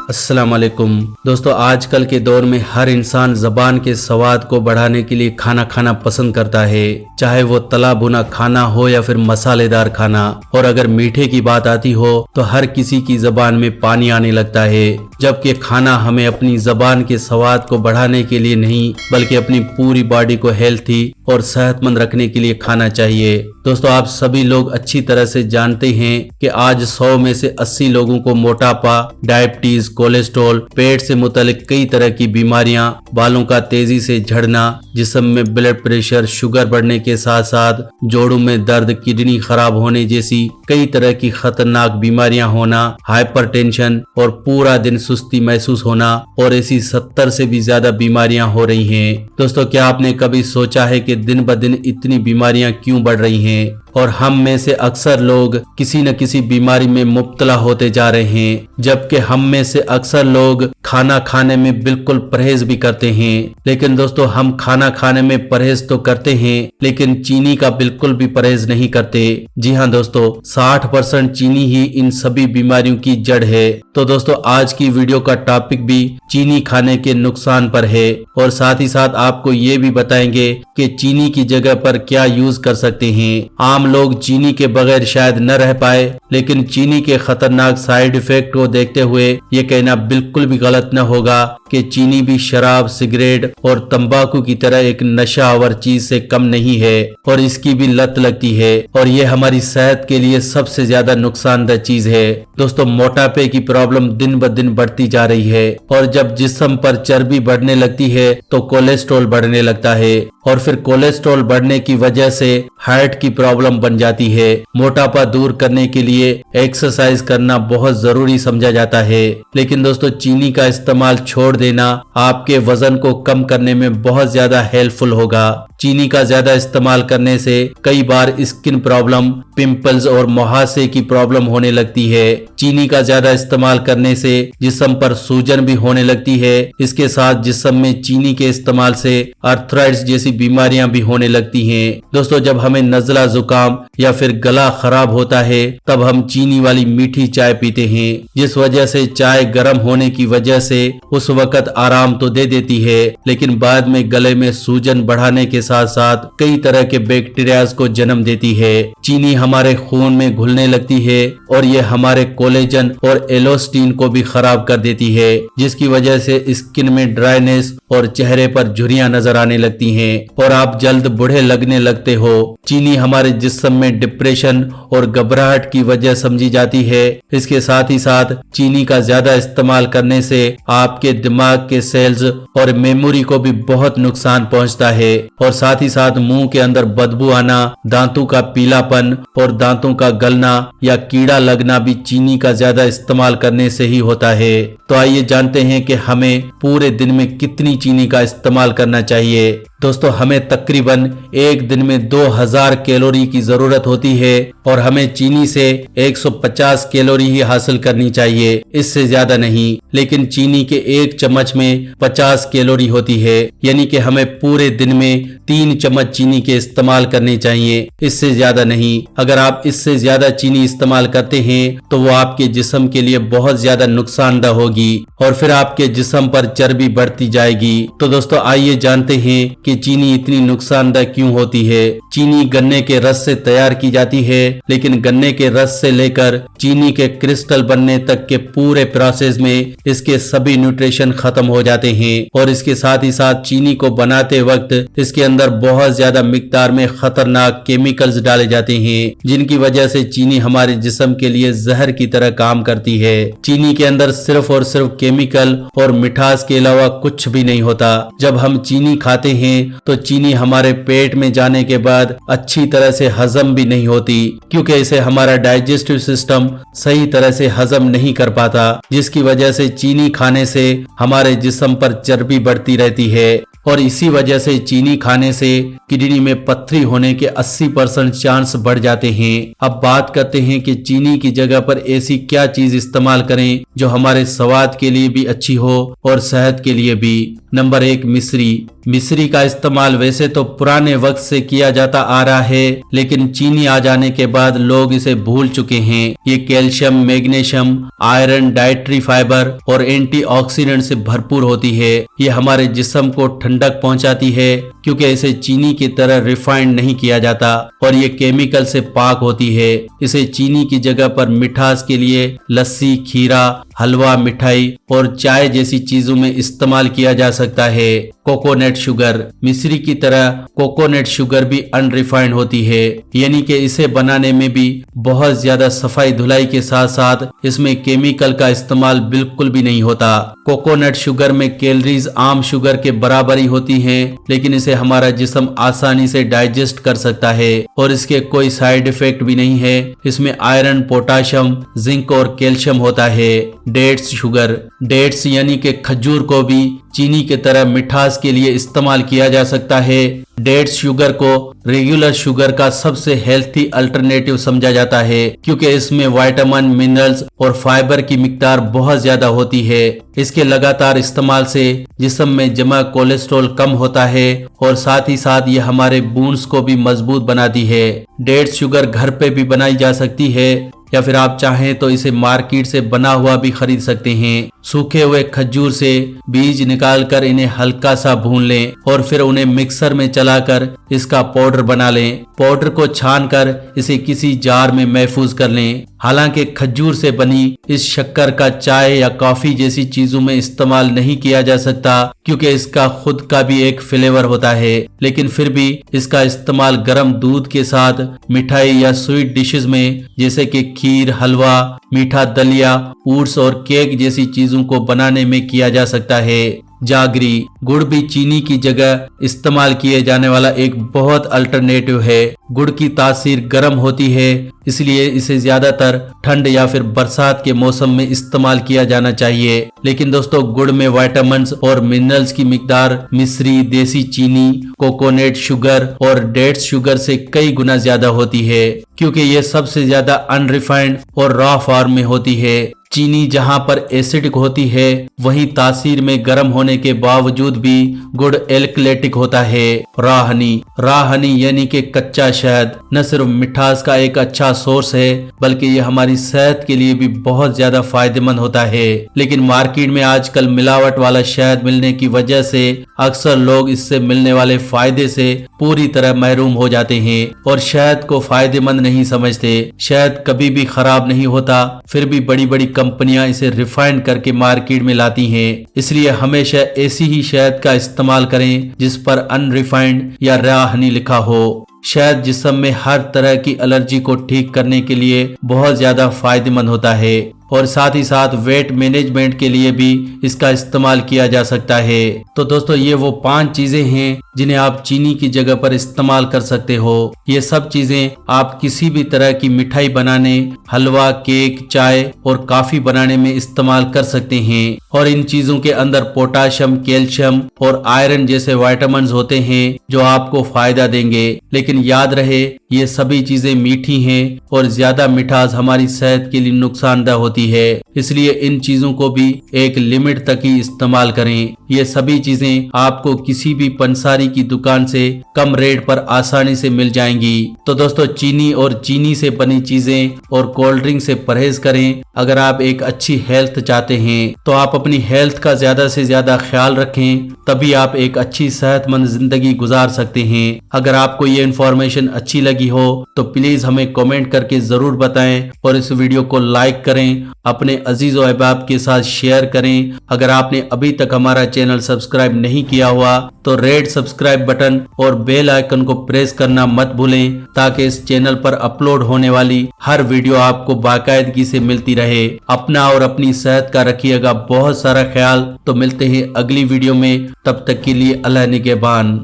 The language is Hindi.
अस्सलाम वालेकुम दोस्तों, आजकल के दौर में हर इंसान ज़बान के स्वाद को बढ़ाने के लिए खाना खाना पसंद करता है, चाहे वो तला भुना खाना हो या फिर मसालेदार खाना। और अगर मीठे की बात आती हो तो हर किसी की ज़बान में पानी आने लगता है, जबकि खाना हमें अपनी ज़बान के स्वाद को बढ़ाने के लिए नहीं बल्कि अपनी पूरी बॉडी को हेल्थी और सेहतमंद रखने के लिए खाना चाहिए। दोस्तों, आप सभी लोग अच्छी तरह से जानते हैं कि आज 100 में से 80 लोगों को मोटापा, डायबिटीज, कोलेस्ट्रॉल, पेट से मुतालिक कई तरह की बीमारियां, बालों का तेजी से झड़ना, जिस्म में ब्लड प्रेशर, शुगर बढ़ने के साथ साथ जोड़ों में दर्द, किडनी खराब होने जैसी कई तरह की खतरनाक बीमारियां होना, हाइपरटेंशन और पूरा दिन सुस्ती महसूस होना और ऐसी 70 से भी ज्यादा बीमारियां हो रही हैं। दोस्तों, क्या आपने कभी सोचा है कि दिन ब दिन इतनी बीमारियां क्यों बढ़ रही हैं और हम में से अक्सर लोग किसी न किसी बीमारी में मुब्तला होते जा रहे हैं, जबकि हम में से अक्सर लोग खाना खाने में बिल्कुल परहेज भी करते हैं। लेकिन दोस्तों, हम खाना खाने में परहेज तो करते हैं लेकिन चीनी का बिल्कुल भी परहेज नहीं करते। जी हाँ दोस्तों, 60% चीनी ही इन सभी बीमारियों की जड़ है। तो दोस्तों, आज की वीडियो का टॉपिक भी चीनी खाने के नुकसान पर है और साथ ही साथ आपको ये भी बताएंगे कि चीनी की जगह पर क्या यूज कर सकते हैं। आम लोग चीनी के बगैर शायद न रह पाए, लेकिन चीनी के खतरनाक साइड इफेक्ट को देखते हुए ये कहना बिल्कुल भी गलत न होगा कि चीनी भी शराब, सिगरेट और तंबाकू की तरह एक नशावर चीज से कम नहीं है और इसकी भी लत लगती है और ये हमारी सेहत के लिए सबसे ज्यादा नुकसानदेह चीज है। दोस्तों, मोटापे की प्रॉब्लम दिन ब दिन बढ़ती जा रही है और जब जिस्म पर चर्बी बढ़ने लगती है तो कोलेस्ट्रॉल बढ़ने लगता है और फिर कोलेस्ट्रॉल बढ़ने की वजह से हार्ट की प्रॉब्लम बन जाती है। मोटापा दूर करने के लिए एक्सरसाइज करना बहुत जरूरी समझा जाता है, लेकिन दोस्तों, चीनी का इस्तेमाल छोड़ देना आपके वजन को कम करने में बहुत ज्यादा हेल्पफुल होगा। चीनी का ज्यादा इस्तेमाल करने से कई बार स्किन प्रॉब्लम, पिंपल्स और मुहासे की प्रॉब्लम होने लगती है। चीनी का ज्यादा इस्तेमाल करने से जिस्म पर सूजन भी होने लगती है। इसके साथ जिस्म में चीनी के इस्तेमाल से आर्थराइटिस जैसी बीमारियां भी होने लगती हैं। दोस्तों, जब हमें नजला, जुकाम या फिर गला खराब होता है तब हम चीनी वाली मीठी चाय पीते हैं, जिस वजह से चाय गर्म होने की वजह से उस वक्त आराम तो दे देती है, लेकिन बाद में गले में सूजन बढ़ाने के साथ साथ कई तरह के बैक्टीरियाज को जन्म देती है। चीनी हमारे खून में घुलने लगती है और ये हमारे कोलेजन और एलोस्टीन को भी खराब कर देती है, जिसकी वजह से स्किन में ड्राइनेस और चेहरे पर झुर्रियां नजर आने लगती हैं और आप जल्द बूढ़े लगने लगते हो। चीनी हमारे जिस्म में डिप्रेशन और घबराहट की वजह समझी जाती है। इसके साथ ही साथ चीनी का ज्यादा इस्तेमाल करने से आपके दिमाग के सेल्स और मेमोरी को भी बहुत नुकसान पहुंचता है और साथ ही साथ मुंह के अंदर बदबू आना, दांतों का पीलापन और दांतों का गलना या कीड़ा लगना भी चीनी का ज्यादा इस्तेमाल करने से ही होता है। तो आइए जानते हैं कि हमें पूरे दिन में कितनी चीनी का इस्तेमाल करना चाहिए। दोस्तों, हमें तकरीबन एक दिन में 2000 कैलोरी की जरूरत होती है और हमें चीनी से 150 कैलोरी ही हासिल करनी चाहिए, इससे ज्यादा नहीं। लेकिन चीनी के एक चम्मच में 50 कैलोरी होती है, यानी कि हमें पूरे दिन में 3 चम्मच चीनी के इस्तेमाल करने चाहिए, इससे ज्यादा नहीं। अगर आप इससे ज्यादा चीनी इस्तेमाल करते हैं तो वो आपके जिस्म के लिए बहुत ज्यादा नुकसानदेह होगी और फिर आपके जिस्म पर चर्बी बढ़ती जाएगी। तो दोस्तों, आइए जानते हैं कि चीनी इतनी नुकसानदेह क्यों होती है। चीनी गन्ने के रस से तैयार की जाती है, लेकिन गन्ने के रस से लेकर चीनी के क्रिस्टल बनने तक के पूरे प्रोसेस में इसके सभी न्यूट्रिशन खत्म हो जाते हैं और इसके साथ ही साथ चीनी को बनाते वक्त इसके अंदर बहुत ज्यादा मिकदार में खतरनाक केमिकल्स डाले जाते हैं, जिनकी वजह से चीनी हमारे जिस्म के लिए जहर की तरह काम करती है। चीनी के अंदर सिर्फ और सिर्फ केमिकल और मिठास के अलावा कुछ भी नहीं होता। जब हम चीनी खाते हैं तो चीनी हमारे पेट में जाने के बाद अच्छी तरह से हजम भी नहीं होती, क्योंकि इसे हमारा डाइजेस्टिव सिस्टम सही तरह से हजम नहीं कर पाता, जिसकी वजह से चीनी खाने से हमारे जिस्म पर चर्बी बढ़ती रहती है और इसी वजह से चीनी खाने से किडनी में पथरी होने के 80% चांस बढ़ जाते हैं। अब बात करते हैं कि चीनी की जगह पर ऐसी क्या चीज इस्तेमाल करें जो हमारे स्वाद के लिए भी अच्छी हो और सेहत के लिए भी। नंबर 1, मिश्री। मिश्री का इस्तेमाल वैसे तो पुराने वक्त से किया जाता आ रहा है, लेकिन चीनी आ जाने के बाद लोग इसे भूल चुके हैं। ये calcium, magnesium, iron, dietary fibre और एंटीऑक्सीडेंट से भरपूर होती है। ये हमारे जिस्म को ठंडक पहुंचाती है, क्योंकि इसे चीनी की तरह रिफाइंड नहीं किया जाता और ये केमिकल से पाक होती है। इसे चीनी की जगह पर मिठास के लिए लस्सी, खीरा, हलवा, मिठाई और चाय जैसी चीजों में इस्तेमाल किया जा सकता है। Coconut sugar. मिश्री की तरह कोकोनट शुगर भी अनरिफाइंड होती है, यानी कि इसे बनाने में भी बहुत ज्यादा सफाई धुलाई के साथ साथ इसमें केमिकल का इस्तेमाल बिल्कुल भी नहीं होता। कोकोनट शुगर में कैलोरीज आम शुगर के बराबर ही होती हैं, लेकिन इसे हमारा जिस्म आसानी से डाइजेस्ट कर सकता है और इसके कोई साइड इफेक्ट भी नहीं है। इसमें आयरन, पोटाशियम, जिंक और कैल्शियम होता है। Dates sugar. डेट्स यानी कि खजूर को भी चीनी की तरह मिठास के लिए इस्तेमाल किया जा सकता है। डेट्स शुगर को रेगुलर शुगर का सबसे हेल्थी अल्टरनेटिव समझा जाता है, क्योंकि इसमें विटामिन, मिनरल्स और फाइबर की मिकदार बहुत ज्यादा होती है। इसके लगातार इस्तेमाल से जिस्म में जमा कोलेस्ट्रॉल कम होता है और साथ ही साथ ये हमारे बोन्स को भी मजबूत बनाती है। डेट्स शुगर घर पे भी बनाई जा सकती है, या फिर आप चाहें तो इसे मार्केट से बना हुआ भी खरीद सकते हैं। सूखे हुए खजूर से बीज निकालकर इन्हें हल्का सा भून लें और फिर उन्हें मिक्सर में चलाकर इसका पाउडर बना लें। पाउडर को छानकर इसे किसी जार में महफूज कर लें। हालांकि खजूर से बनी इस शक्कर का चाय या कॉफी जैसी चीजों में इस्तेमाल नहीं किया जा सकता, क्योंकि इसका खुद का भी एक फ्लेवर होता है, लेकिन फिर भी इसका इस्तेमाल गर्म दूध के साथ मिठाई या स्वीट डिशेस में, जैसे कि खीर, हलवा, मीठा दलिया, ओट्स और केक जैसी चीजों को बनाने में किया जा सकता है। जागरी। गुड़ भी चीनी की जगह इस्तेमाल किए जाने वाला एक बहुत अल्टरनेटिव है। गुड़ की तासीर गर्म होती है, इसलिए इसे ज्यादातर ठंड या फिर बरसात के मौसम में इस्तेमाल किया जाना चाहिए। लेकिन दोस्तों, गुड़ में विटामिन्स और मिनरल्स की मिकदार मिश्री, देसी चीनी, कोकोनट शुगर और डेट्स शुगर से कई गुना ज्यादा होती है, क्योंकि ये सबसे ज्यादा अनरिफाइंड और रॉ फॉर्म में होती है। चीनी जहां पर एसिडिक होती है, वहीं तासीर में गर्म होने के बावजूद भी गुड़ एल्कलेटिक होता है। रॉ हनी। रॉ हनी यानी कि कच्चा शहद न सिर्फ मिठास का एक अच्छा सोर्स है, बल्कि ये हमारी सेहत के लिए भी बहुत ज्यादा फायदेमंद होता है। लेकिन मार्केट में आजकल मिलावट वाला शहद मिलने की वजह से अक्सर लोग इससे मिलने वाले फायदे से पूरी तरह महरूम हो जाते हैं और शहद को फायदेमंद नहीं समझते। शहद कभी भी खराब नहीं होता, फिर भी बड़ी बड़ी कंपनियां इसे रिफाइंड करके मार्केट में लाती हैं। इसलिए हमेशा ऐसी ही शहद का इस्तेमाल करें जिस पर अनरिफाइंड या रॉ हनी लिखा हो। शहद जिस्म में हर तरह की एलर्जी को ठीक करने के लिए बहुत ज्यादा फायदेमंद होता है और साथ ही साथ वेट मैनेजमेंट के लिए भी इसका इस्तेमाल किया जा सकता है। तो दोस्तों, ये वो 5 चीजें हैं जिन्हें आप चीनी की जगह पर इस्तेमाल कर सकते हो। ये सब चीजें आप किसी भी तरह की मिठाई बनाने, हलवा, केक, चाय और कॉफी बनाने में इस्तेमाल कर सकते हैं और इन चीजों के अंदर पोटाशियम, कैल्शियम और आयरन जैसे विटामिन्स होते हैं जो आपको फायदा देंगे। लेकिन याद रहे, ये सभी चीजें मीठी हैं और ज्यादा मिठास हमारी सेहत के लिए नुकसानदेह होती है, इसलिए इन चीजों को भी एक लिमिट तक ही इस्तेमाल करें। ये सभी चीजें आपको किसी भी पंसारी की दुकान से कम रेट पर आसानी से मिल जाएंगी। तो दोस्तों, चीनी और चीनी से बनी चीजें और कोल्ड ड्रिंक से परहेज करें। अगर आप एक अच्छी हेल्थ चाहते हैं तो आप अपनी हेल्थ का ज्यादा से ज्यादा ख्याल रखें, तभी आप एक अच्छी सेहतमंद जिंदगी गुजार सकते हैं। अगर आपको ये इन्फॉर्मेशन अच्छी लगी हो तो प्लीज हमें कमेंट करके जरूर बताएं और इस वीडियो को लाइक करें, अपने अजीज और अहबाब के साथ शेयर करें। अगर आपने अभी तक हमारा चैनल सब्सक्राइब नहीं किया हुआ तो रेड सब्सक्राइब बटन और बेल आइकन को प्रेस करना मत भूलें, ताकि इस चैनल पर अपलोड होने वाली हर वीडियो आपको बाकायदगी से मिलती रहे। अपना और अपनी सेहत का रखिएगा बहुत सारा ख्याल। तो मिलते हैं अगली वीडियो में, तब तक के लिए अल्लाह निगहबान।